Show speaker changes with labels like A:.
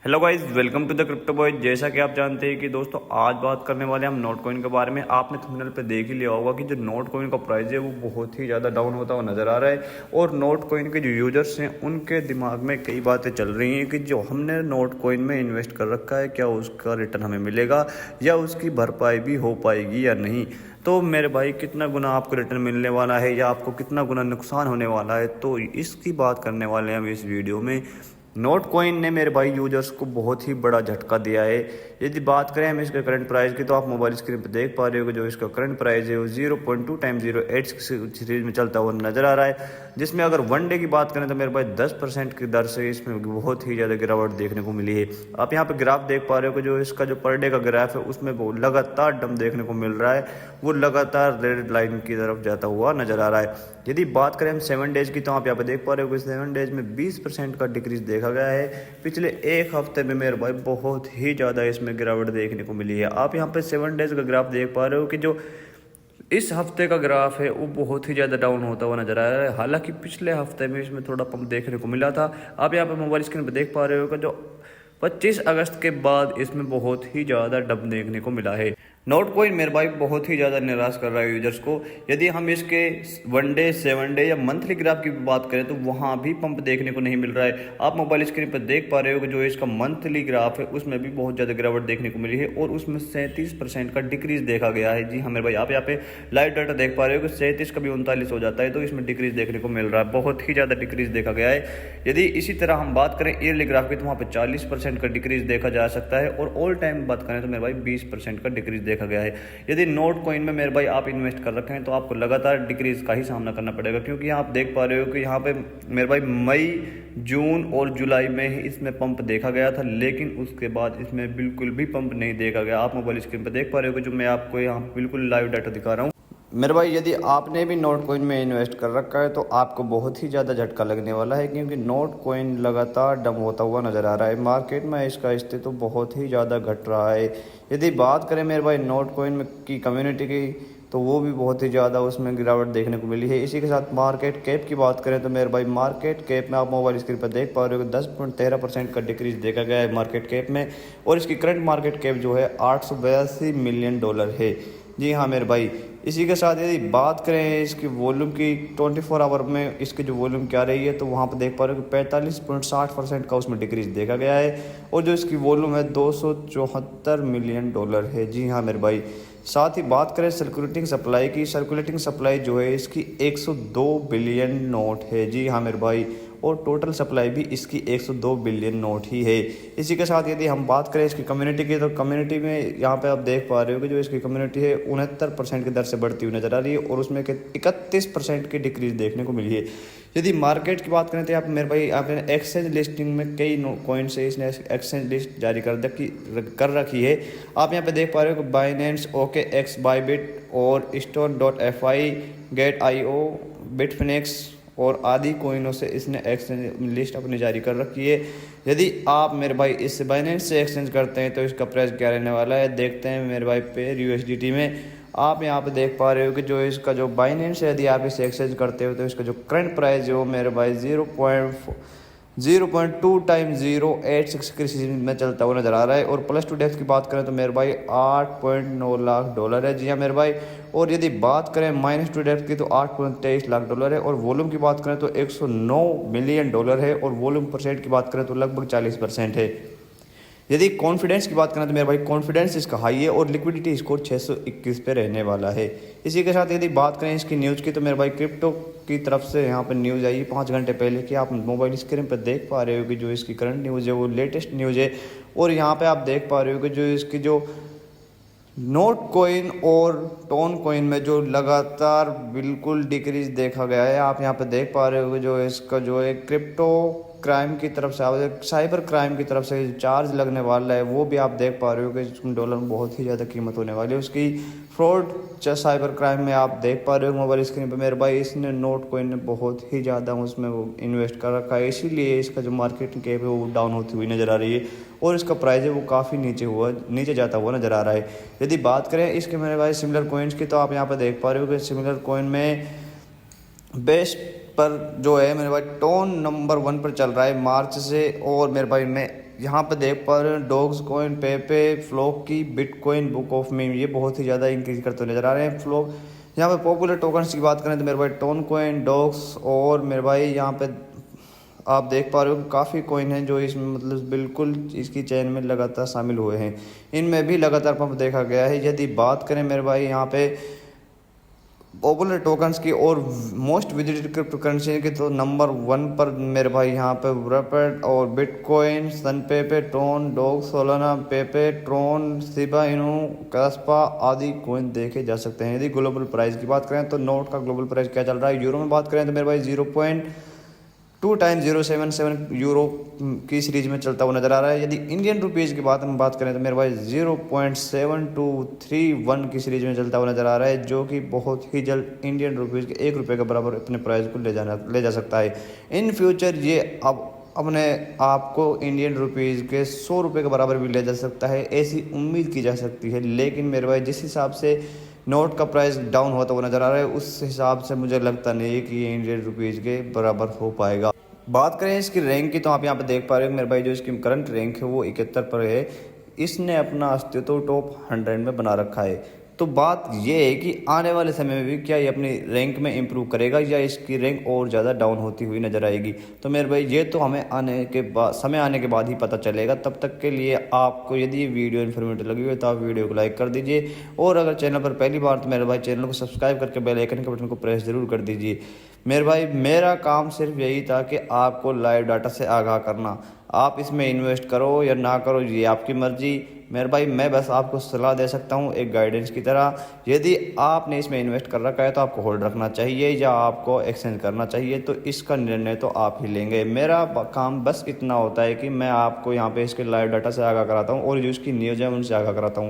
A: Hello guys, welcome to the crypto boy. जैसा कि आप जानते हैं कि दोस्तों आज बात करने वाले हम नोट कॉइन के बारे में। आपने थंबनेल पे देख ही लिया होगा कि जो नोट कॉइन का प्राइस है वो बहुत ही ज़्यादा डाउन होता हुआ नज़र आ रहा है। और नोट कॉइन के जो यूजर्स हैं उनके दिमाग में कई बातें चल रही हैं कि जो हमने नोट कॉइन में इन्वेस्ट कर रखा है क्या उसका रिटर्न हमें मिलेगा या उसकी भरपाई भी हो पाएगी या नहीं। तो मेरे भाई, कितना गुना आपको रिटर्न मिलने वाला है या आपको कितना गुना नुकसान होने वाला है, तो इसकी बात करने वाले हैं हम इस वीडियो में। नोट कॉइन ने मेरे भाई यूजर्स को बहुत ही बड़ा झटका दिया है। यदि बात करें हम इसके करंट प्राइस की, तो आप मोबाइल स्क्रीन पर देख पा रहे हो कि जो इसका करंट प्राइस है वो 0.2 टाइम्स 08 सीरीज में चलता हुआ नजर आ रहा है। जिसमें अगर वन डे की बात करें तो मेरे भाई 10% की दर से इसमें बहुत ही ज़्यादा गिरावट देखने को मिली है। आप यहाँ पे ग्राफ देख पा रहे हो कि जो इसका जो पर डे का ग्राफ है उसमें वो लगातार डम देखने को मिल रहा है, वो लगातार रेड लाइन की तरफ जाता हुआ नजर आ रहा है। यदि बात करें हम 7 डेज की, तो आप यहाँ पे देख पा रहे हो कि 7 डेज में 20% का डिक्रीज देखा गया है। पिछले एक हफ्ते में मेरे भाई बहुत ही ज़्यादा इसमें गिरावट देखने को मिली है। आप यहाँ पे 7 डेज का ग्राफ देख पा रहे हो कि जो इस हफ्ते का ग्राफ है वो बहुत ही ज़्यादा डाउन होता हुआ नजर आ रहा है। हालांकि पिछले हफ्ते में इसमें थोड़ा पंप देखने को मिला था। आप यहाँ पे मोबाइल स्क्रीन पर देख पा रहे हो कि जो 25 अगस्त के बाद इसमें बहुत ही ज़्यादा डंप देखने को मिला है। नोट कॉइन मेरे भाई बहुत ही ज़्यादा निराश कर रहा है यूजर्स को। यदि हम इसके वन डे, 7 डे या मंथली ग्राफ की बात करें तो वहाँ भी पंप देखने को नहीं मिल रहा है। आप मोबाइल स्क्रीन पर देख पा रहे हो कि जो इसका मंथली ग्राफ है उसमें भी बहुत ज़्यादा गिरावट देखने को मिली है और उसमें 37% का डिक्रीज देखा गया है। जी हाँ मेरे भाई, आप यहाँ पे लाइव डाटा देख पा रहे हो कि 37 कभी 39 हो जाता है, तो इसमें डिक्रीज देखने को मिल रहा है, बहुत ही ज़्यादा डिक्रीज देखा गया है। यदि इसी तरह हम बात करें ईयरली ग्राफ की, तो वहाँ पर 40% का डिक्रीज देखा जा सकता है और ऑल टाइम बात करें तो मेरे भाई 20% का डिक्रीज देखा गया है। यदि नोट कॉइन में मेरे भाई आप इन्वेस्ट कर रखे हैं तो आपको लगातार डिक्रीज का ही सामना करना पड़ेगा, क्योंकि यहाँ आप देख पा रहे हो कि यहाँ पे मेरे भाई मई, जून और जुलाई में ही इसमें पंप देखा गया था, लेकिन उसके बाद इसमें बिल्कुल भी पंप नहीं देखा गया। आप मोबाइल स्क्रीन पर देख पा रहे हो कि जो मैं आपको यहाँ बिल्कुल लाइव डाटा दिखा रहा हूँ। मेरे भाई, यदि आपने भी नोट कॉइन में इन्वेस्ट कर रखा है तो आपको बहुत ही ज़्यादा झटका लगने वाला है, क्योंकि नोट कॉइन लगातार डम होता हुआ नज़र आ रहा है। मार्केट में इसका अस्तित्व बहुत ही ज़्यादा घट रहा है। यदि बात करें मेरे भाई नोट कॉइन में की कम्युनिटी की, तो वो भी बहुत ही ज़्यादा उसमें गिरावट देखने को मिली है। इसी के साथ मार्केट कैप की बात करें तो मेरे भाई मार्केट कैप में आप मोबाइल स्क्रीन पर देख पा रहे हो कि 10.13% का डिक्रीज देखा गया है मार्केट कैप में, और इसकी करंट मार्केट कैप जो है $882 मिलियन है। जी हाँ मेरे भाई, इसी के साथ यदि बात करें इसकी वॉल्यूम की, 24 आवर में इसकी जो वॉल्यूम क्या रही है, तो वहाँ पर देख पा रहे हो कि 45.60% का उसमें डिक्रीज देखा गया है, और जो इसकी वॉल्यूम है $274 मिलियन है। जी हाँ मेरे भाई, साथ ही बात करें सर्कुलेटिंग सप्लाई की, सर्कुलेटिंग सप्लाई जो है इसकी 102 बिलियन नोट है। जी हाँ मेरे भाई, और टोटल सप्लाई भी इसकी 102 बिलियन नोट ही है। इसी के साथ यदि हम बात करें इसकी कम्युनिटी की, तो कम्युनिटी में यहाँ पे आप देख पा रहे हो कि जो इसकी कम्युनिटी है 69% की दर से बढ़ती हुई नजर आ रही है, और उसमें 31% की डिक्रीज देखने को मिली है। यदि मार्केट की बात करें तो यहाँ पे मेरे भाई आपने एक्सचेंज लिस्टिंग में कई कॉइन से इसने एक्सचेंज लिस्ट जारी कर रखी है। आप यहाँ पे देख पा रहे हो कि बाइनेंस, OKX, बाइबिट और Stone.fi, Gate.io, बिटफिनेक्स और आदि कोइनों से इसने एक्सचेंज लिस्ट अपनी जारी कर रखी है। यदि आप मेरे भाई इस बाइनेंस से एक्सचेंज करते हैं तो इसका प्राइस क्या रहने वाला है, देखते हैं मेरे भाई पेयर USDT में। आप यहाँ पे देख पा रहे हो कि जो इसका जो बाइनेंस है, यदि आप इसे एक्सचेंज करते हो तो इसका जो करंट प्राइस है वो मेरे भाई 0.2 टाइम्स 086 की सीरीज में चलता हुआ नजर आ रहा है। और प्लस टू डेप्थ की बात करें तो मेरे भाई $8.9 लाख है। जी हाँ मेरे भाई, और यदि बात करें माइनस टू डेप्थ की तो $8.23 लाख है, और वॉल्यूम की बात करें तो $109 मिलियन है, और वॉल्यूम परसेंट की बात करें तो लगभग 40% है। यदि कॉन्फिडेंस की बात करें तो मेरे भाई कॉन्फिडेंस इसका हाई है, और लिक्विडिटी स्कोर 621 पे रहने वाला है। इसी के साथ यदि बात करें इसकी न्यूज़ की, तो मेरे भाई क्रिप्टो की तरफ से यहाँ पर न्यूज़ आई 5 घंटे पहले कि आप मोबाइल स्क्रीन पर देख पा रहे हो कि जो इसकी करंट न्यूज़ है वो लेटेस्ट न्यूज़ है। और यहाँ पर आप देख पा रहे हो कि जो इसकी जो नोट कॉइन और टोन कॉइन में जो लगातार बिल्कुल डिक्रीज देखा गया है। आप यहाँ पे देख पा रहे हो जो इसका जो है क्रिप्टो क्राइम की तरफ से, साइबर क्राइम की तरफ से चार्ज लगने वाला है, वो भी आप देख पा रहे हो कि डॉलर में बहुत ही ज़्यादा कीमत होने वाली है उसकी। फ्रॉड साइबर क्राइम में आप देख पा रहे हो मोबाइल स्क्रीन पे मेरे भाई, इसने नोट कॉइन ने बहुत ही ज़्यादा उसमें वो इन्वेस्ट कर रखा है, इसीलिए इसका जो मार्केट कैप है वो डाउन होती हुई नज़र आ रही है, और इसका प्राइस है वो काफ़ी नीचे जाता हुआ नज़र आ रहा है। यदि बात करें इसके मेरे भाई सिमिलर कॉइन्स की, तो आप यहाँ पर देख पा रहे हो कि सिमिलर कॉइन में बेस्ट पर जो है मेरे भाई टोन नंबर 1 पर चल रहा है मार्च से, और मेरे भाई में यहाँ पे देख पा रहे हैं डॉग्स कॉइन, पेपे, फ्लोक की, बिटकॉइन, बुक ऑफ मीम, ये बहुत ही ज़्यादा इंक्रीज करते हुए नजर आ रहे हैं। फ्लोक यहाँ पे पॉपुलर टोकन्स की बात करें तो मेरे भाई टोन कॉइन, डॉग्स और मेरे भाई यहाँ पे आप देख पा रहे हो काफ़ी कॉइन हैं जो इसमें मतलब बिल्कुल इसकी चेन में लगातार शामिल हुए हैं। इनमें भी लगातार पंप देखा गया है। यदि बात करें मेरे भाई यहाँ पे पॉपुलर टोकन्स की और मोस्ट विजिटेड क्रिप्टो करेंसी की, तो नंबर 1 पर मेरे भाई यहाँ पे रैपिड और bitcoin, सनपेपे, ट्रोन, dog, Solana, पेपे, ट्रोन, Shiba Inu, कैस्पा आदि कॉइन देखे जा सकते हैं। यदि ग्लोबल प्राइस की बात करें तो नोट का ग्लोबल प्राइस क्या चल रहा है, यूरो में बात करें तो मेरे भाई 0.2 टाइम्स 077 यूरो की सीरीज में चलता हुआ नजर आ रहा है। यदि इंडियन रुपीज़ की बात करें तो मेरे भाई 0.7231 की सीरीज में चलता हुआ नजर आ रहा है, जो कि बहुत ही जल्द इंडियन रुपीज़ के 1 रुपये के बराबर अपने प्राइस को ले जा सकता है। इन फ्यूचर ये अब अपने आप को इंडियन रुपीज़ के 100 रुपये के बराबर भी ले जा सकता है, ऐसी उम्मीद की जा सकती है। लेकिन मेरे भाई जिस हिसाब से नोट का प्राइस डाउन होता हुआ नज़र आ रहा है, उस हिसाब से मुझे लगता नहीं है कि ये इंडियन रुपीज़ के बराबर हो पाएगा। बात करें इसकी रैंक की तो आप यहाँ पे देख पा रहे हो मेरे भाई, जो इसकी करंट रैंक है वो 71 पर है। इसने अपना अस्तित्व टॉप 100 में बना रखा है। तो बात ये है कि आने वाले समय में भी क्या ये अपनी रैंक में इंप्रूव करेगा या इसकी रैंक और ज़्यादा डाउन होती हुई नज़र आएगी। तो मेरे भाई ये तो हमें समय आने के बाद ही पता चलेगा। तब तक के लिए आपको यदि ये वीडियो इन्फॉर्मेटिव लगी हो तो आप वीडियो को लाइक कर दीजिए, और अगर चैनल पर पहली बार तो मेरे भाई चैनल को सब्सक्राइब करके बेल आइकन के बटन को प्रेस जरूर कर दीजिए। मेरे भाई मेरा काम सिर्फ यही था कि आपको लाइव डाटा से आगाह करना। आप इसमें इन्वेस्ट करो या ना करो ये आपकी मर्जी। मेरे भाई मैं बस आपको सलाह दे सकता हूँ एक गाइडेंस की तरह। यदि आपने इसमें इन्वेस्ट कर रखा है तो आपको होल्ड रखना चाहिए या आपको एक्सचेंज करना चाहिए, तो इसका निर्णय तो आप ही लेंगे। मेरा काम बस इतना होता है कि मैं आपको यहाँ पे इसके लाइव डाटा से आगाह कराता हूँ और जो इसकी न्यूज़ है उनसे आगाह कराता हूँ।